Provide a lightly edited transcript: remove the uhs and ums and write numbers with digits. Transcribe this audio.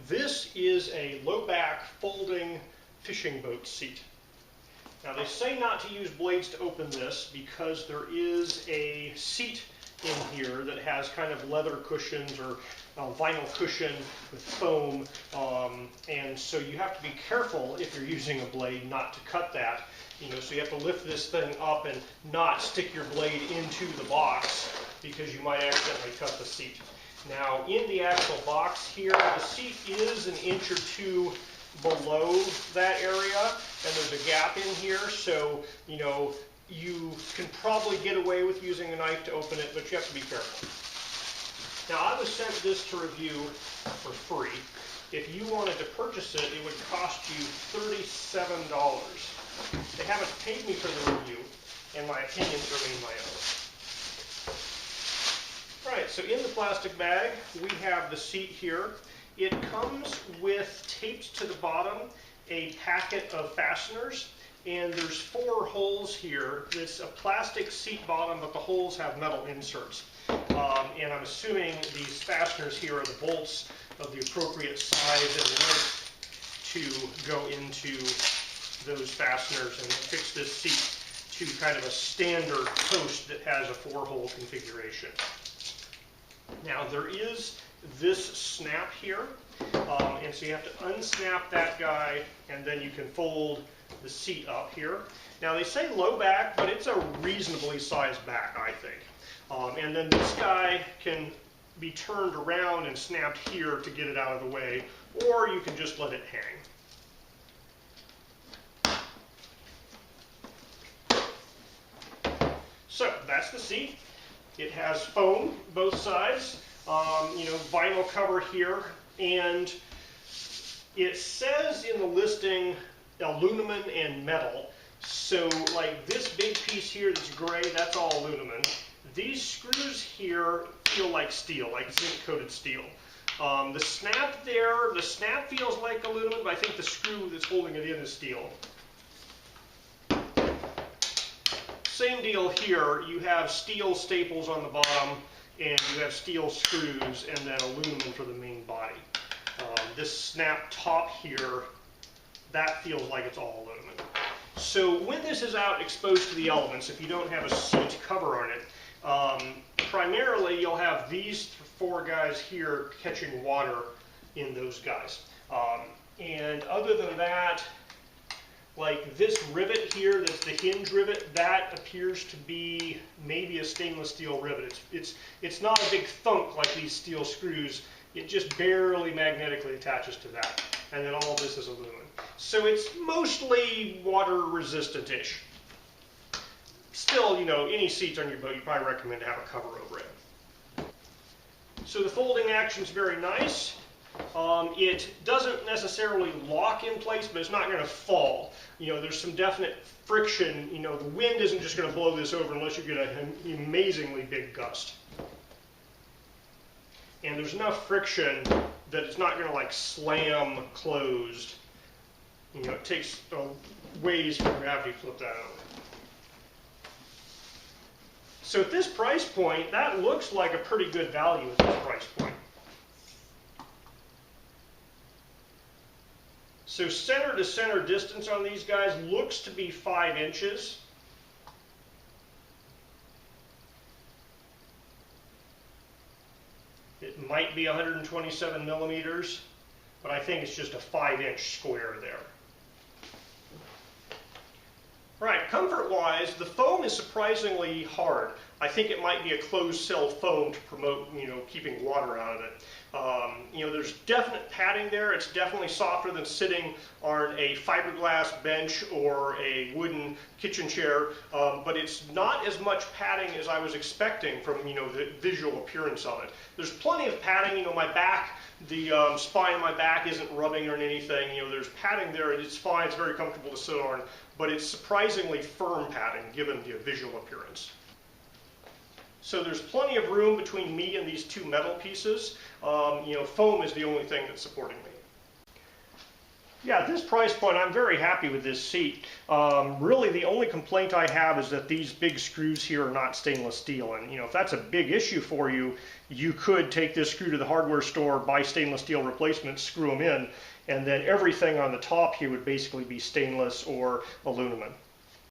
This is a low back folding fishing boat seat. Now they say not to use blades to open this because there is a seat in here that has kind of leather cushions or vinyl cushion with foam, and so you have to be careful if you're using a blade not to cut that. So you have to lift this thing up and not stick your blade into the box because you might accidentally cut the seat. Now in the actual box here, the seat is an inch or two below that area, and there's a gap in here, so you can probably get away with using a knife to open it, but you have to be careful. Now I was sent this to review for free. If you wanted to purchase it, it would cost you $37. They haven't paid me for the review, and my opinions remain my own. Right, so in the plastic bag, we have the seat here. It comes with, taped to the bottom, a packet of fasteners, and there's 4 holes here. It's a plastic seat bottom, but the holes have metal inserts. And I'm assuming these fasteners here are the bolts of the appropriate size and length to go into those fasteners and fix this seat to kind of a standard post that has a 4-hole configuration. Now there is this snap here, and so you have to unsnap that guy, and then you can fold the seat up here. Now they say low back, but it's a reasonably sized back, I think. And then this guy can be turned around and snapped here to get it out of the way, or you can just let it hang. So that's the seat. It has foam both sides, vinyl cover here, and it says in the listing aluminum and metal. So like this big piece here that's gray, that's all aluminum. These screws here feel like steel, like zinc coated steel. The snap there, the snap feels like aluminum, but I think the screw that's holding it in is steel. Same deal here. You have steel staples on the bottom, and you have steel screws, and then aluminum for the main body. This snap top here, that feels like it's all aluminum. So when this is out exposed to the elements, if you don't have a seat cover on it, primarily you'll have these 4 guys here catching water in those guys. And other than that, like this rivet here, that's the hinge rivet, that appears to be maybe a stainless steel rivet. It's not a big thunk like these steel screws. It just barely magnetically attaches to that. And then all this is aluminum. So it's mostly water resistant-ish. Still, any seats on your boat, you probably recommend to have a cover over it. So the folding action is very nice. It doesn't necessarily lock in place, but it's not going to fall. There's some definite friction. The wind isn't just going to blow this over unless you get an amazingly big gust. And there's enough friction that it's not going to like slam closed. It takes ways for gravity to flip that over. So at this price point, that looks like a pretty good value at this price point. So center to center distance on these guys looks to be 5 inches. It might be 127 millimeters, but I think it's just a 5-inch square there. Right, comfort-wise, the foam is surprisingly hard. I think it might be a closed-cell foam to promote, keeping water out of it. There's definite padding there. It's definitely softer than sitting on a fiberglass bench or a wooden kitchen chair, but it's not as much padding as I was expecting from, the visual appearance of it. There's plenty of padding. My back, the spine of my back isn't rubbing or anything. There's padding there, and it's fine. It's very comfortable to sit on, but it's surprisingly firm padding given the visual appearance. So there's plenty of room between me and these 2 metal pieces. Foam is the only thing that's supporting me. Yeah, at this price point, I'm very happy with this seat. Really, the only complaint I have is that these big screws here are not stainless steel. And, you know, if that's a big issue for you, you could take this screw to the hardware store, buy stainless steel replacements, screw them in, and then everything on the top here would basically be stainless or aluminum.